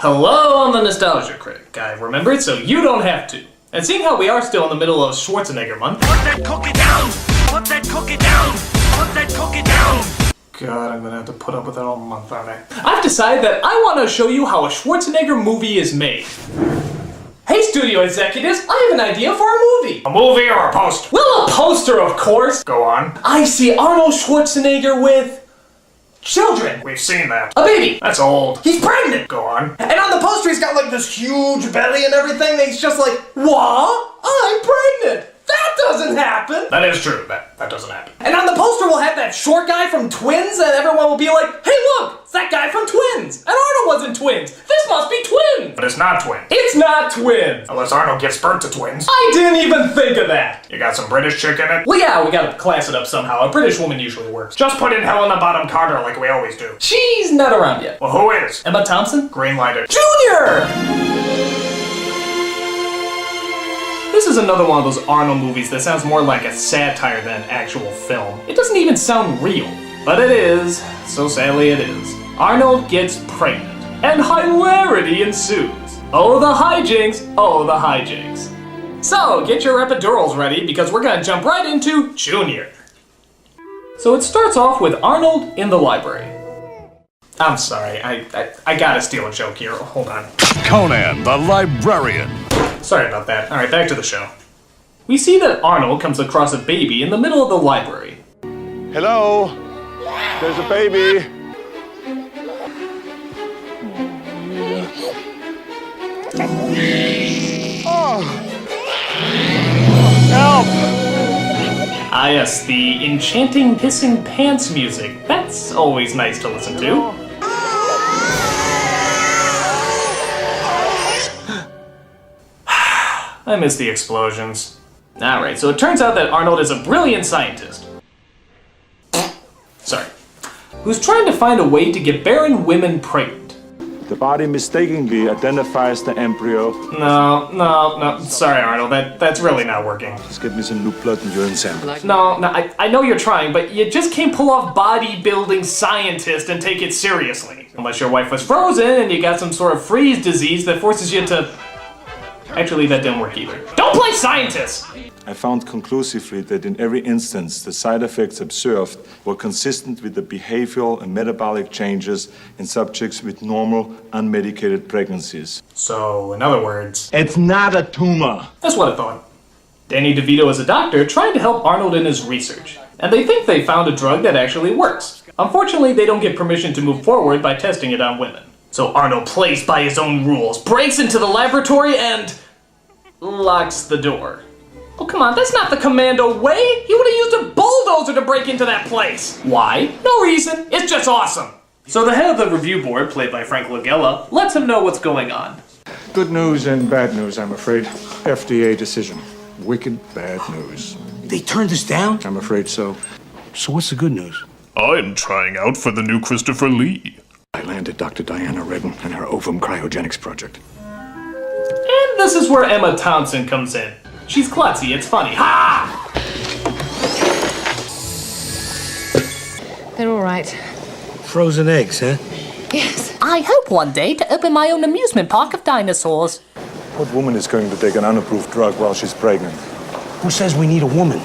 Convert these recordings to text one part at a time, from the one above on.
Hello, I'm the Nostalgia Critic. I remember it so you don't have to. And seeing how we are still in the middle of Schwarzenegger month... Put that cookie down! Put that cookie down! Put that cookie down! God, I'm gonna have to put up with that all month, aren't I? I've decided that I want to show you how a Schwarzenegger movie is made. Hey, studio executives, I have an idea for a movie. A movie or a poster? Well, a poster, of course. Go on. I see Arnold Schwarzenegger with... children. We've seen that. A baby. That's old. He's pregnant. Go on. And on the poster he's got like this huge belly and everything, and he's just like, what? I'm pregnant. That doesn't happen. That is true. That doesn't happen. And on the poster we'll have that short guy from Twins, and everyone will be like, hey look, it's that guy from Twins. And Arnold wasn't Twins. This must be Twins. But it's not twins. It's not Twins. Unless Arnold gives birth to twins. I didn't even think of that. You got some British chick in it? Well, yeah, we gotta class it up somehow. A British woman usually works. Just put in Helena Bottom Carter like we always do. She's not around yet. Well, who is? Emma Thompson? Greenlighter. Junior! This is another one of those Arnold movies that sounds more like a satire than an actual film. It doesn't even sound real. But it is. So sadly it is. Arnold gets pregnant. And hilarity ensues. Oh, the hijinks. Oh, the hijinks. So, get your epidurals ready because we're gonna jump right into Junior. So it starts off with Arnold in the library. I'm sorry, I gotta steal a joke here. Hold on. Conan the Librarian. Sorry about that. Alright, back to the show. We see that Arnold comes across a baby in the middle of the library. Hello? There's a baby. Oh. Help! Ah yes, the enchanting pissing pants music. That's always nice to listen to. I miss the explosions. Alright, so it turns out that Arnold is a brilliant scientist. Sorry. Who's trying to find a way to get barren women pregnant. The body mistakenly identifies the embryo. No. Sorry, Arnold. That's really not working. Just give me some new blood and urine sample. No, I know you're trying, but you just can't pull off bodybuilding scientist and take it seriously. Unless your wife was frozen and you got some sort of freeze disease that forces you to... Actually, that didn't work either. Don't play scientist! I found conclusively that in every instance, the side effects observed were consistent with the behavioral and metabolic changes in subjects with normal, unmedicated pregnancies. So, in other words... It's not a tumor! That's what I thought. Danny DeVito is a doctor trying to help Arnold in his research. And they think they found a drug that actually works. Unfortunately, they don't get permission to move forward by testing it on women. So Arnold plays by his own rules, breaks into the laboratory, and... locks the door. Oh, come on, that's not the commando way! He would have used a bulldozer to break into that place! Why? No reason, it's just awesome! So the head of the review board, played by Frank Langella, lets him know what's going on. Good news and bad news, I'm afraid. FDA decision. Wicked bad news. They turned us down? I'm afraid so. So what's the good news? I'm trying out for the new Christopher Lee. I landed Dr. Diana Redden and her ovum cryogenics project. And this is where Emma Thompson comes in. She's klutzy, it's funny. Ha! They're all right. Frozen eggs, huh? Yes. I hope one day to open my own amusement park of dinosaurs. What woman is going to take an unapproved drug while she's pregnant? Who says we need a woman?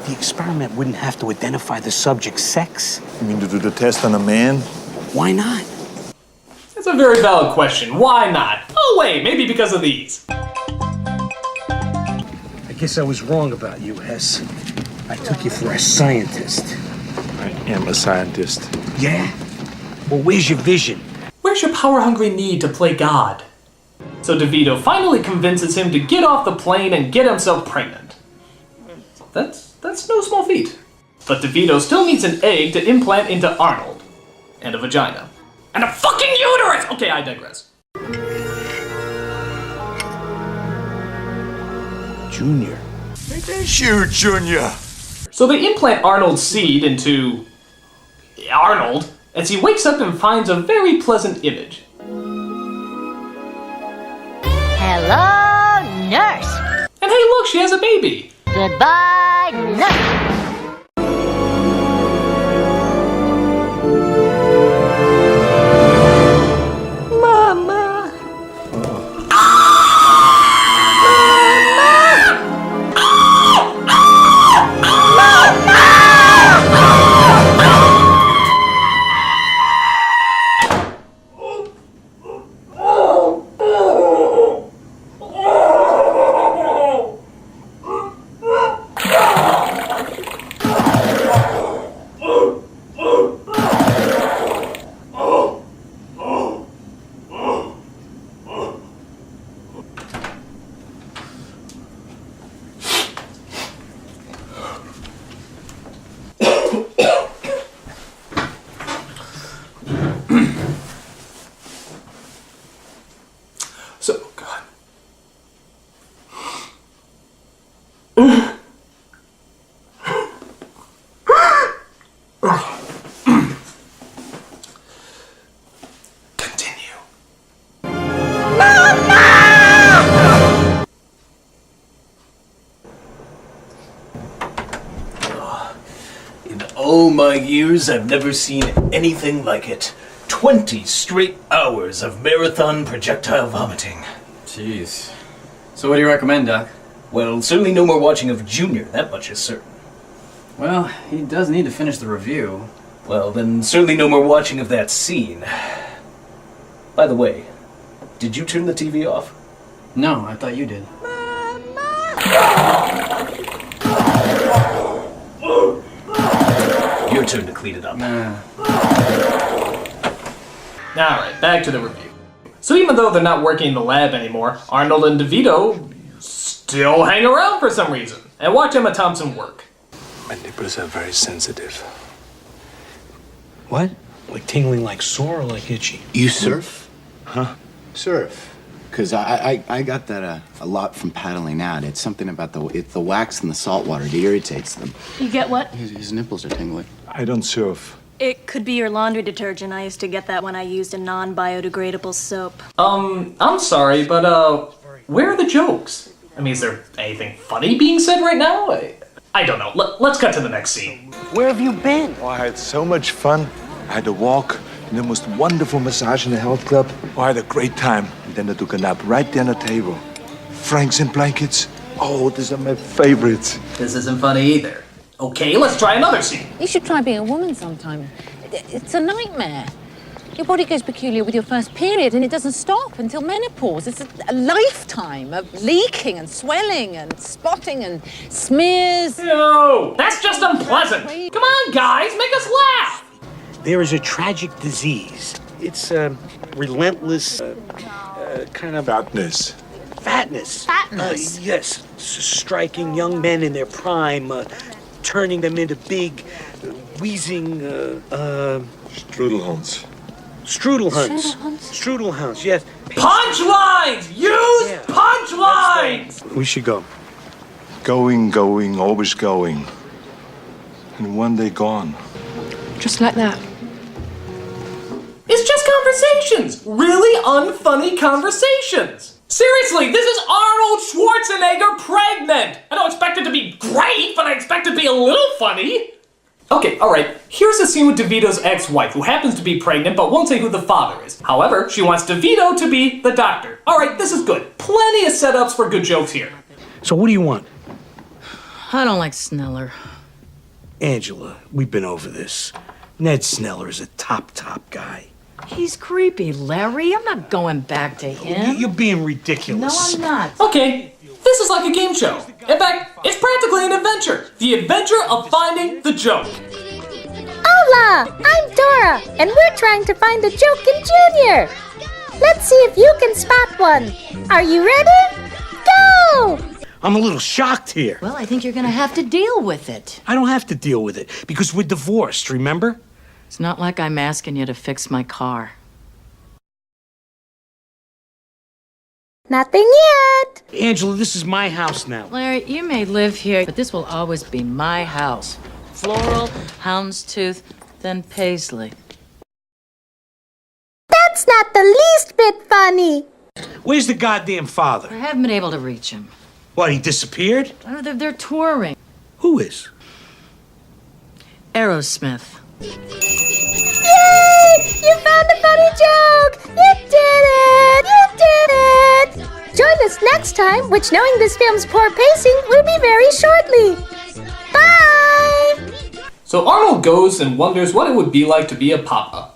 The experiment wouldn't have to identify the subject's sex. You mean to do the test on a man? Why not? That's a very valid question. Why not? Oh wait, maybe because of these. I guess I was wrong about you, Hess. I took you for a scientist. I am a scientist. Yeah? Well, where's your vision? Where's your power-hungry need to play God? So DeVito finally convinces him to get off the plane and get himself pregnant. That's no small feat. But DeVito still needs an egg to implant into Arnold. And a vagina. And a fucking uterus! Okay, I digress. Junior. It is you, Junior! So they implant Arnold's seed into... Arnold, as he wakes up and finds a very pleasant image. Hello, nurse. And hey look, she has a baby! Goodbye, nurse. Continue. In all my years, I've never seen anything like it. 20 straight hours of marathon projectile vomiting. Jeez. So what do you recommend, Doc? Well, certainly no more watching of Junior, that much is certain. Well, he does need to finish the review. Well, then certainly no more watching of that scene. By the way, did you turn the TV off? No, I thought you did. Your turn to clean it up. Alright, back to the review. So even though they're not working in the lab anymore, Arnold and DeVito still hang around for some reason and watch Emma Thompson work. My nipples are very sensitive. What? Like tingling like sore or like itchy? You surf? Huh? Surf. Because I got that a lot from paddling out. It's something about the wax and the salt water. It irritates them. You get what? His nipples are tingling. I don't surf. It could be your laundry detergent. I used to get that when I used a non-biodegradable soap. I'm sorry, but where are the jokes? I mean, is there anything funny being said right now? I don't know. Let's cut to the next scene. Where have you been? Oh, I had so much fun. I had a walk in the most wonderful massage in the health club. Oh, I had a great time. And then I took a nap right there on the table. Franks and blankets. Oh, these are my favorites. This isn't funny either. Okay, let's try another scene. You should try being a woman sometime. It's a nightmare. Your body goes peculiar with your first period, and it doesn't stop until menopause. It's a lifetime of leaking and swelling and spotting and smears. No, that's just unpleasant. Come on, guys, make us laugh. There is a tragic disease. It's relentless, kind of Fatness. fatness. Fatness? Yes, striking young men in their prime, turning them into big, wheezing, Strudelhans. Strudelhunts. Strudelhunts, yes. Punchlines! Use Yeah. punchlines! We should go. Going, always going. And one day gone. Just like that. It's just conversations. Really unfunny conversations. Seriously, this is Arnold Schwarzenegger pregnant. I don't expect it to be great, but I expect it to be a little funny. Okay, alright, here's a scene with DeVito's ex-wife, who happens to be pregnant but won't say who the father is. However, she wants DeVito to be the doctor. Alright, this is good. Plenty of setups for good jokes here. So what do you want? I don't like Sneller. Angela, we've been over this. Ned Sneller is a top guy. He's creepy, Larry. I'm not going back to him. You're being No, ridiculous. I'm not. Okay, this is like a game show. In fact, it's practically an adventure. The adventure of finding the joke. Hola! I'm Dora, and we're trying to find a joke in Junior. Let's see if you can spot one. Are you ready? Go! I'm a little shocked here. Well, I think you're gonna have to deal with it. I don't have to deal with it because we're divorced, remember? It's not like I'm asking you to fix my car. Nothing yet. Angela, this is my house now. Larry, you may live here, but this will always be my house. Floral, houndstooth, then paisley. That's not the least bit funny. Where's the goddamn father? I haven't been able to reach him. What, he disappeared? Oh, they're touring. Who is? Aerosmith. Yay! You found a funny joke! You did it! You did it! Join us next time, which knowing this film's poor pacing will be very shortly. Bye! So Arnold goes and wonders what it would be like to be a papa.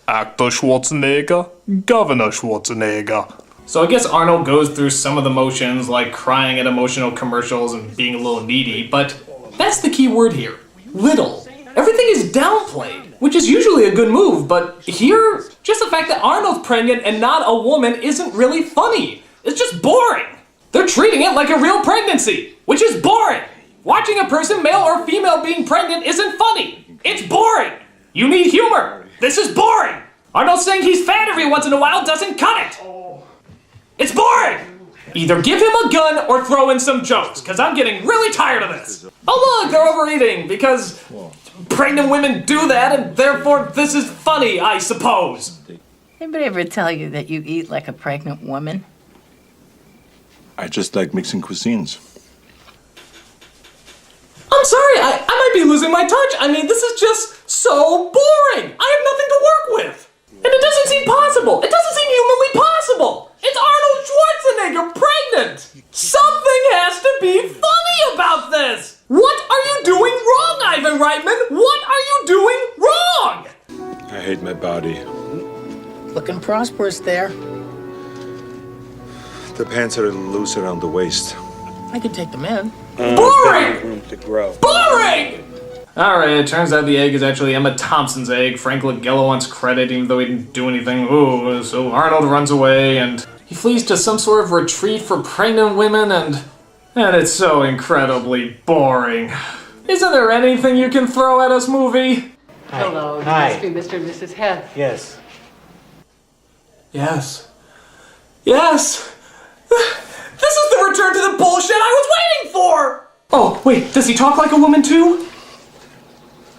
Actor Schwarzenegger, Governor Schwarzenegger. So I guess Arnold goes through some of the motions, like crying at emotional commercials and being a little needy, but that's the key word here. Little. Everything is downplayed, which is usually a good move, but here, just the fact that Arnold's pregnant and not a woman isn't really funny. It's just boring. They're treating it like a real pregnancy, which is boring. Watching a person, male or female, being pregnant isn't funny. It's boring. You need humor. This is boring. Arnold saying he's fat every once in a while doesn't cut it. It's boring. Either give him a gun or throw in some jokes, because I'm getting really tired of this. Oh look, they're overeating, because pregnant women do that, and therefore this is funny, I suppose. Anybody ever tell you that you eat like a pregnant woman? I just like mixing cuisines. I'm sorry, I might be losing my touch. I mean, this is just so boring. I have nothing to work with. And it doesn't seem possible. It doesn't seem humanly possible. It's Arnold Schwarzenegger pregnant. Something has to be funny about this. What are you doing wrong, Ivan Reitman? What are you doing wrong? I hate my body. Looking prosperous there. The pants are a little loose around the waist. I could take them in. Boring! Room to grow. Boring! Alright, it turns out the egg is actually Emma Thompson's egg. Frank Langella wants credit even though he didn't do anything. Ooh, so Arnold runs away and he flees to some sort of retreat for pregnant women and it's so incredibly boring. Isn't there anything you can throw at us, movie? Hello, you Hi. must be Mr. and Mrs. Heth. Yes. Yes. Yes! This is the return to the bullshit I was waiting for! Oh, wait, does he talk like a woman too?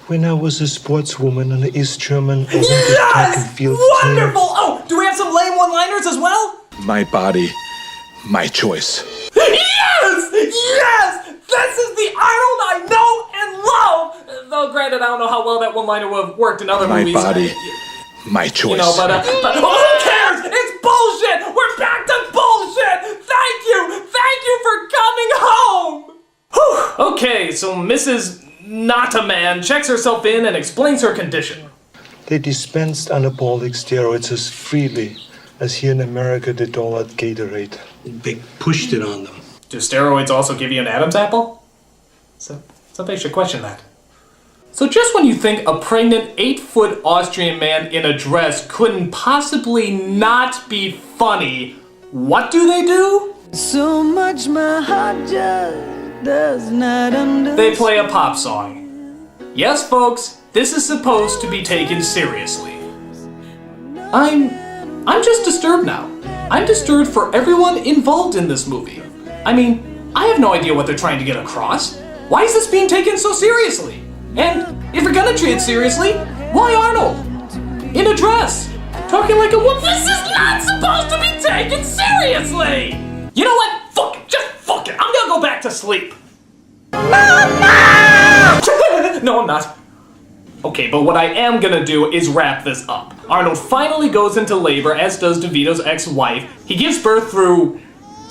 When I was a sportswoman on the East German Olympic track and Yes! field Wonderful! Oh, do we have some lame one-liners as well? team, my body, my choice. Yes! Yes! This is the Arnold I know and love! Though granted, I don't know how well that one-liner would have worked in other My movies. body, my choice. You know, but who cares? It's bullshit! We're back to bullshit! Thank you for coming home! Whew. Okay, so Mrs. Not-a-Man checks herself in and explains her condition. They dispensed anabolic steroids as freely as here in America they dole out Gatorade. They pushed it on them. Do steroids also give you an Adam's apple? So somebody should question that. So just when you think a pregnant 8-foot Austrian man in a dress couldn't possibly not be funny, what do they do? So much my heart just does not understand. They play a pop song. Yes, folks, this is supposed to be taken seriously. I'm just disturbed now. I'm disturbed for everyone involved in this movie. I mean, I have no idea what they're trying to get across. Why is this being taken so seriously? And if you're gonna treat it seriously, why Arnold? In a dress, talking like a woman. This is not supposed to be taken seriously! You know what? Fuck it, just fuck it. I'm gonna go back to sleep. Mama! No, I'm not. Okay, but what I am gonna do is wrap this up. Arnold finally goes into labor, as does DeVito's ex-wife. He gives birth through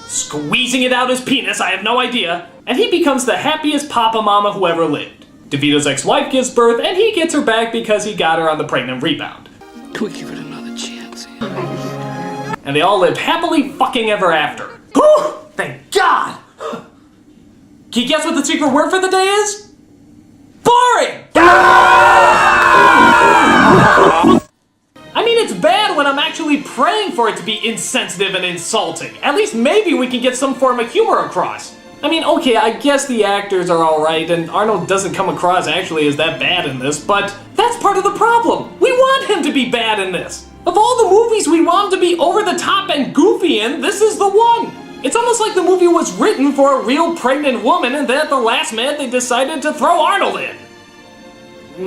squeezing it out his penis, I have no idea, and he becomes the happiest papa mama who ever lived. DeVito's ex-wife gives birth, and he gets her back because he got her on the pregnant rebound. Can we give it another chance? And they all lived happily fucking ever after. Whew! Thank God! Can you guess what the secret word for the day is? Boring! I mean, it's bad when I'm actually praying for it to be insensitive and insulting. At least maybe we can get some form of humor across. I mean, okay, I guess the actors are alright, and Arnold doesn't come across actually as that bad in this, but that's part of the problem. We want him to be bad in this. Of all the movies we want him to be over the top and goofy in, this is the one. It's almost like the movie was written for a real pregnant woman, and then at the last minute they decided to throw Arnold in.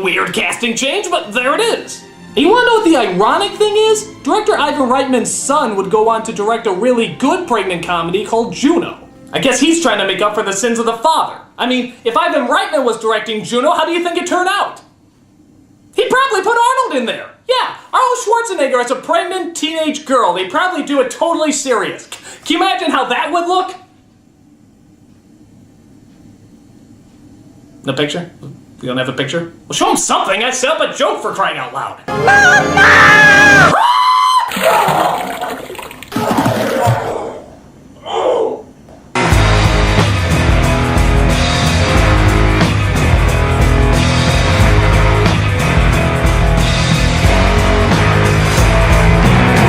Weird casting change, but there it is. And you wanna know what the ironic thing is? Director Ivan Reitman's son would go on to direct a really good pregnant comedy called Juno. I guess he's trying to make up for the sins of the father. I mean, if Ivan Reitman was directing Juno, how do you think it turned out? He'd probably put Arnold in there. Yeah, Arnold Schwarzenegger as a pregnant teenage girl. They'd probably do it totally serious. Can you imagine how that would look? No picture? You don't have a picture? Well, show him something. I set up a joke for crying out loud. Mama!